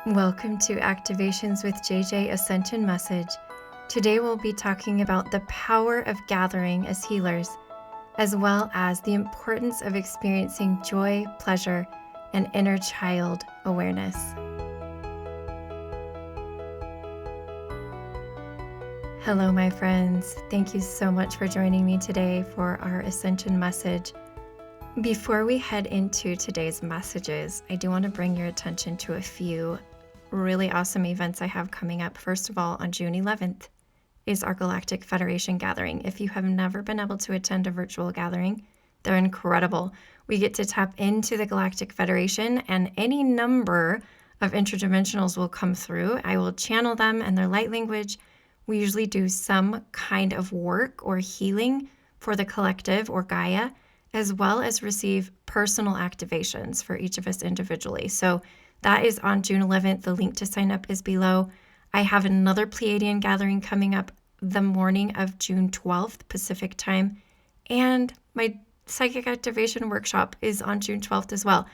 Welcome to Activations with JJ Ascension message. Today we'll be talking about the power of gathering as healers, as well as the importance of experiencing joy, pleasure, and inner child awareness. Hello, my friends. Thank you so much for joining me today for our Ascension message. Before we head into today's messages, I do want to bring your attention to a few really awesome events I have coming up. First of all, on June 11th is our Galactic Federation gathering. If you have never been able to attend a virtual gathering, they're incredible. We get to tap into the Galactic Federation, and any number of interdimensionals will come through. I will channel them and their light language. We usually do some kind of work or healing for the collective or Gaia, as well as receive personal activations for each of us individually. So that is on June 11th. The link to sign up is below. I have another Pleiadian gathering coming up the morning of June 12th, Pacific time. And my psychic activation workshop is on June 12th as well.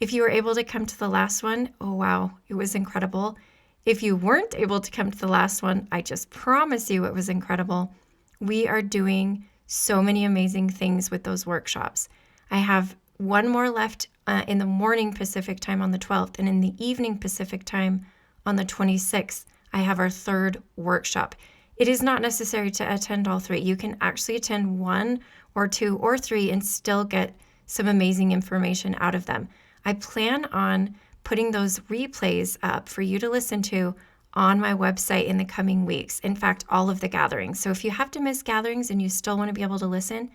If you were able to come to the last one, oh wow, it was incredible. If you weren't able to come to the last one, I just promise you it was incredible. We are doing so many amazing things with those workshops. I have one more left in the morning Pacific time on the 12th, and in the evening Pacific time on the 26th, I have our third workshop. It is not necessary to attend all three. You can actually attend one or two or three and still get some amazing information out of them. I plan on putting those replays up for you to listen to on my website in the coming weeks. In fact, all of the gatherings. So if you have to miss gatherings and you still want to be able to listen,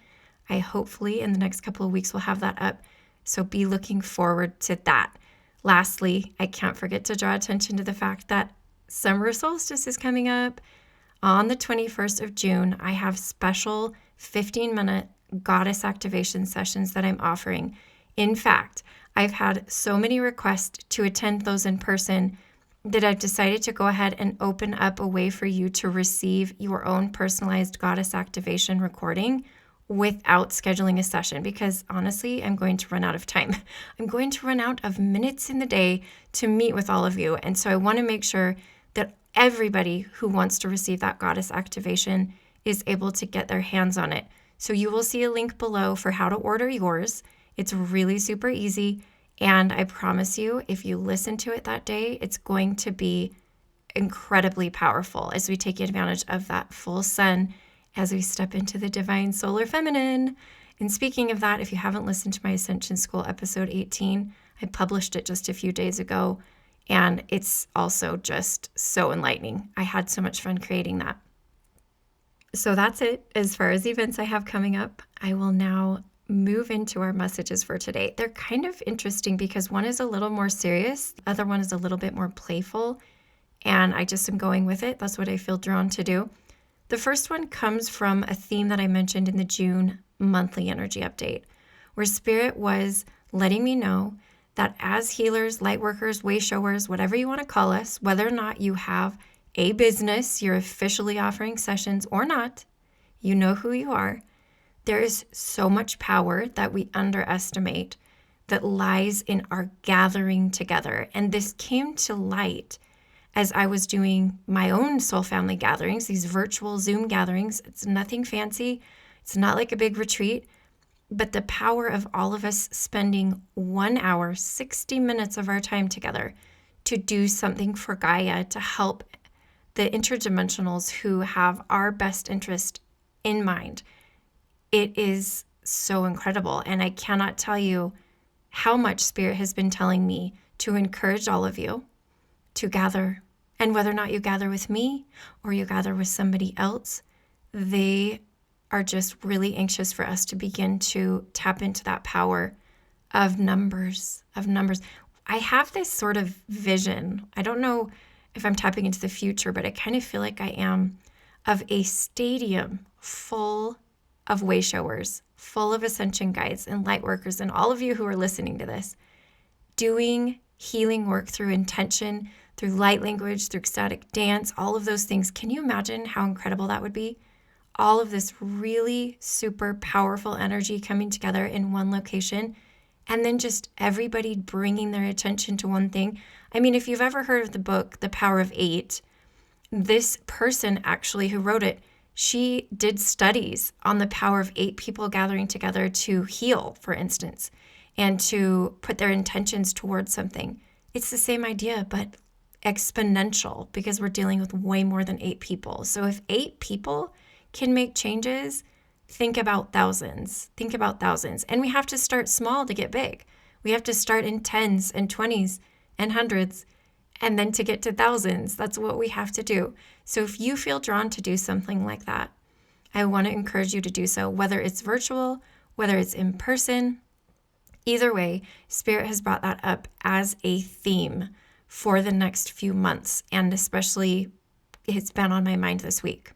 I hopefully in the next couple of weeks will have that up. So be looking forward to that. Lastly, I can't forget to draw attention to the fact that summer solstice is coming up. On the 21st of June, I have special 15-minute goddess activation sessions that I'm offering. In fact, I've had so many requests to attend those in person that I've decided to go ahead and open up a way for you to receive your own personalized goddess activation recording without scheduling a session, because honestly, I'm going to run out of time. I'm going to run out of minutes in the day to meet with all of you. And so I want to make sure that everybody who wants to receive that goddess activation is able to get their hands on it. So you will see a link below for how to order yours. It's really super easy. And I promise you, if you listen to it that day, it's going to be incredibly powerful as we take advantage of that full sun as we step into the divine solar feminine. And speaking of that, if you haven't listened to my Ascension School episode 18, I published it just a few days ago, and it's also just so enlightening. I had so much fun creating that. So that's it as far as events I have coming up. I will now move into our messages for today. They're kind of interesting because one is a little more serious, the other one is a little bit more playful, and I just am going with it. That's what I feel drawn to do. The first one comes from a theme that I mentioned in the June monthly energy update, where Spirit was letting me know that as healers, light workers, way showers, whatever you want to call us, whether or not you have a business, you're officially offering sessions or not, you know who you are. There is so much power that we underestimate that lies in our gathering together. And this came to light as I was doing my own soul family gatherings, these virtual Zoom gatherings. It's nothing fancy. It's not like a big retreat, but the power of all of us spending 1 hour, 60 minutes of our time together to do something for Gaia, to help the interdimensionals who have our best interest in mind. It is so incredible. And I cannot tell you how much Spirit has been telling me to encourage all of you to gather. And whether or not you gather with me or you gather with somebody else, they are just really anxious for us to begin to tap into that power of numbers. I have this sort of vision. I don't know if I'm tapping into the future, but I kind of feel like I am, of a stadium full of way showers, full of ascension guides and light workers, and all of you who are listening to this, doing healing work through intention, through light language, through ecstatic dance, all of those things. Can you imagine how incredible that would be? All of this really super powerful energy coming together in one location and then just everybody bringing their attention to one thing. I mean, if you've ever heard of the book, The Power of Eight, this person actually who wrote it, she did studies on the power of 8 people gathering together to heal, for instance, and to put their intentions towards something. It's the same idea, but exponential, because we're dealing with way more than 8 people. So if 8 people can make changes, think about thousands. Think about thousands. And we have to start small to get big. We have to start in 10s and 20s and hundreds, and then to get to thousands. That's what we have to do. So if you feel drawn to do something like that, I want to encourage you to do so, whether it's virtual, whether it's in person. Either way, Spirit has brought that up as a theme for the next few months, and especially it's been on my mind this week.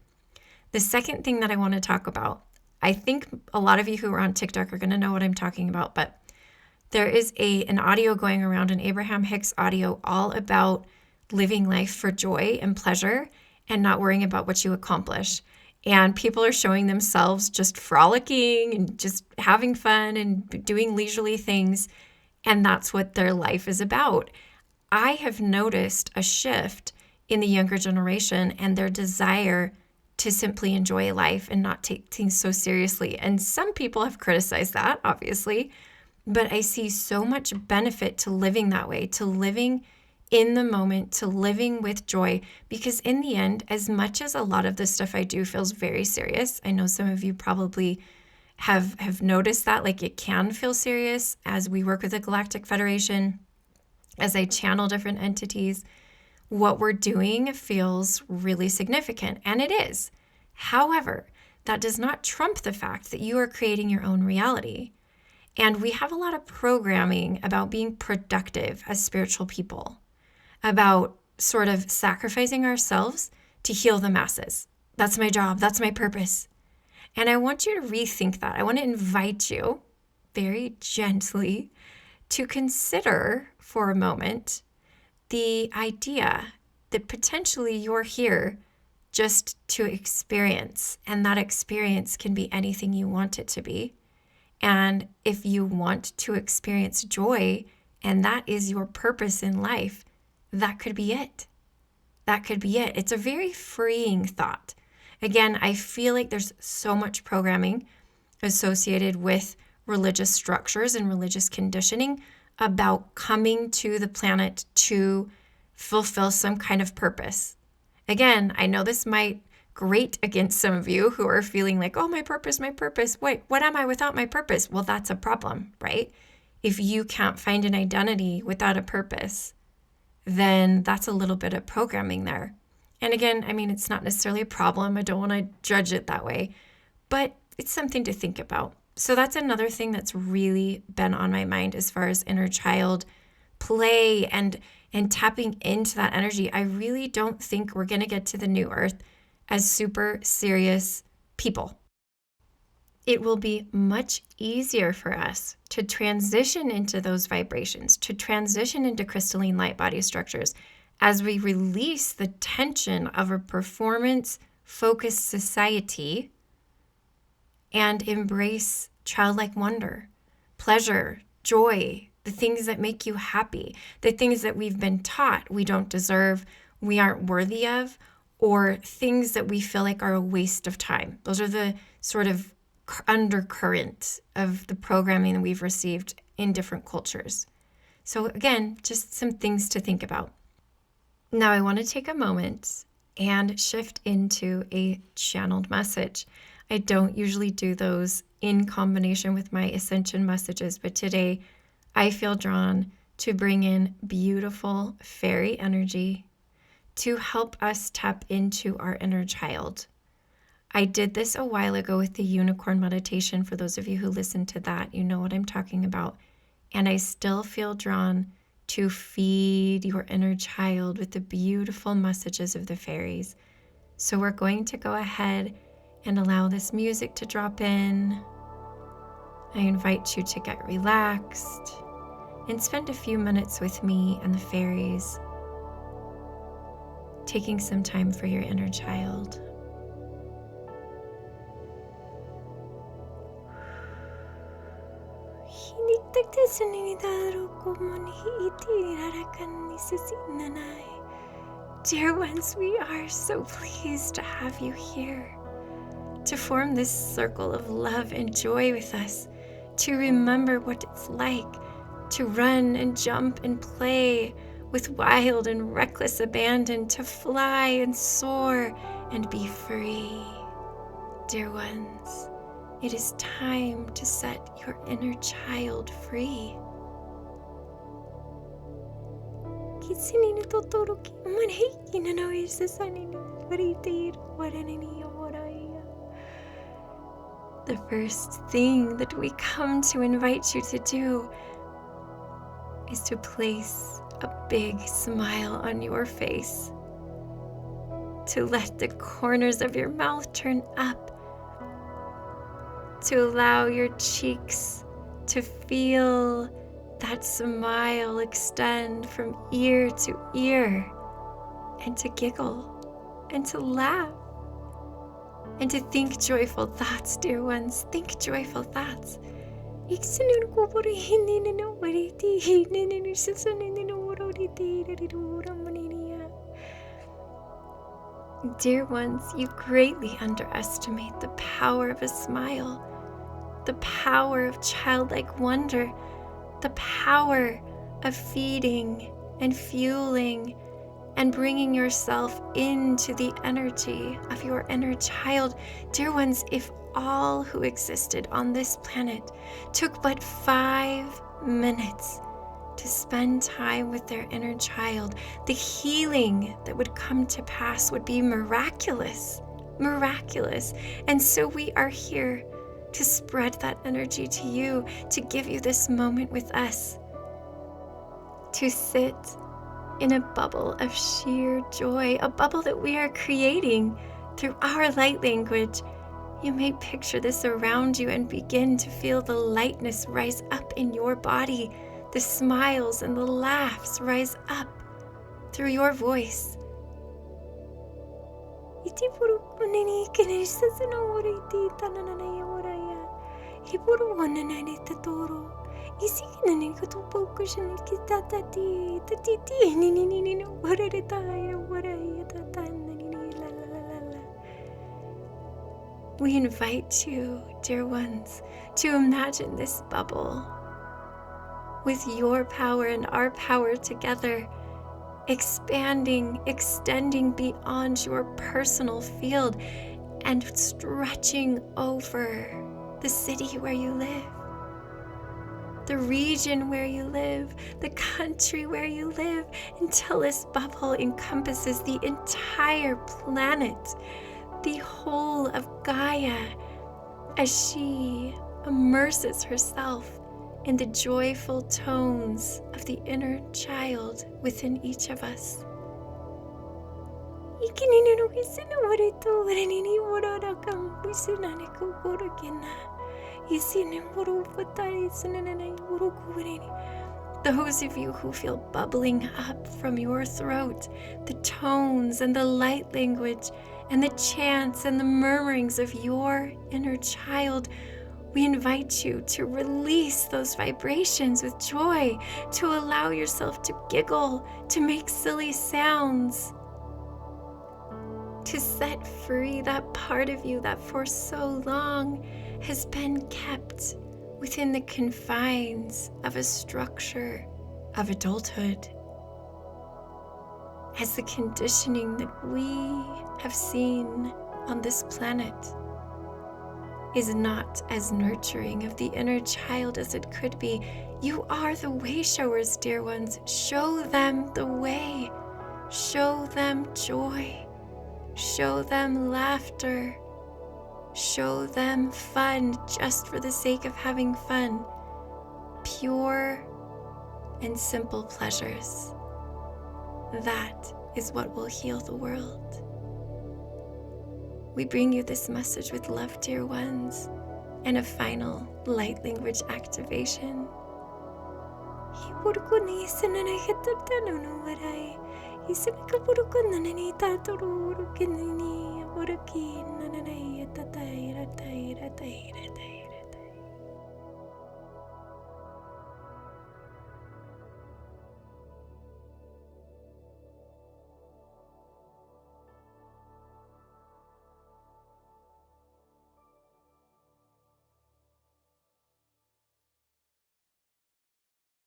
The second thing that I want to talk about, I think a lot of you who are on TikTok are going to know what I'm talking about, but there is an audio going around, an Abraham Hicks audio, all about living life for joy and pleasure and not worrying about what you accomplish. And people are showing themselves just frolicking and just having fun and doing leisurely things. And that's what their life is about. I have noticed a shift in the younger generation and their desire to simply enjoy life and not take things so seriously. And some people have criticized that, obviously. But I see so much benefit to living that way, to living in the moment, to living with joy. Because in the end, as much as a lot of the stuff I do feels very serious, I know some of you probably have noticed that, like it can feel serious as we work with the Galactic Federation, as I channel different entities, what we're doing feels really significant, and it is. However, that does not trump the fact that you are creating your own reality. And we have a lot of programming about being productive as spiritual people, about sort of sacrificing ourselves to heal the masses. That's my job. That's my purpose. And I want you to rethink that. I want to invite you very gently to consider for a moment the idea that potentially you're here just to experience, and that experience can be anything you want it to be. And if you want to experience joy, and that is your purpose in life, that could be it. That could be it. It's a very freeing thought. Again, I feel like there's so much programming associated with religious structures and religious conditioning about coming to the planet to fulfill some kind of purpose. Again, I know this might grate against some of you who are feeling like, oh, my purpose. Wait, what am I without my purpose? Well, that's a problem, right? If you can't find an identity without a purpose, then that's a little bit of programming there. And again, I mean, it's not necessarily a problem. I don't want to judge it that way, but it's something to think about. So that's another thing that's really been on my mind as far as inner child play and tapping into that energy. I really don't think we're going to get to the new earth as super serious people. It will be much easier for us to transition into those vibrations, to transition into crystalline light body structures as we release the tension of a performance-focused society and embrace childlike wonder, pleasure, joy, the things that make you happy, the things that we've been taught we don't deserve, we aren't worthy of, or things that we feel like are a waste of time. Those are the sort of undercurrent of the programming that we've received in different cultures. So again, just some things to think about. Now I want to take a moment and shift into a channeled message. I don't usually do those in combination with my Ascension messages, but today I feel drawn to bring in beautiful fairy energy to help us tap into our inner child. I did this a while ago with the unicorn meditation. For those of you who listened to that, you know what I'm talking about. And I still feel drawn to feed your inner child with the beautiful messages of the fairies. So we're going to go ahead and allow this music to drop in. I invite you to get relaxed and spend a few minutes with me and the fairies, taking some time for your inner child. Dear ones, we are so pleased to have you here, to form this circle of love and joy with us, to remember what it's like to run and jump and play with wild and reckless abandon, to fly and soar and be free. Dear ones, it is time to set your inner child free. The first thing that we come to invite you to do is to place a big smile on your face, to let the corners of your mouth turn up, to allow your cheeks to feel that smile extend from ear to ear, and to giggle and to laugh and to think joyful thoughts, dear ones. Think joyful thoughts. Dear ones, you greatly underestimate the power of a smile, the power of childlike wonder, the power of feeding and fueling and bringing yourself into the energy of your inner child. Dear ones, if all who existed on this planet took but 5 minutes to spend time with their inner child, the healing that would come to pass would be miraculous, miraculous. And so we are here to spread that energy to you, to give you this moment with us, to sit in a bubble of sheer joy, a bubble that we are creating through our light language. You may picture this around you and begin to feel the lightness rise up in your body, the smiles and the laughs rise up through your voice. We invite you, dear ones, to imagine this bubble with your power and our power together, expanding, extending beyond your personal field and stretching over the city where you live, the region where you live, the country where you live, until this bubble encompasses the entire planet, the whole of Gaia, as she immerses herself in the joyful tones of the inner child within each of us. Those of you who feel bubbling up from your throat, the tones and the light language and the chants and the murmurings of your inner child, we invite you to release those vibrations with joy, to allow yourself to giggle, to make silly sounds, to set free that part of you that for so long has been kept within the confines of a structure of adulthood, as the conditioning that we have seen on this planet is not as nurturing of the inner child as it could be. You are the way showers, dear ones. Show them the way. Show them joy. Show them laughter. Show them fun just for the sake of having fun. Pure and simple pleasures. That is what will heal the world. We bring you this message with love, dear ones, and a final light language activation.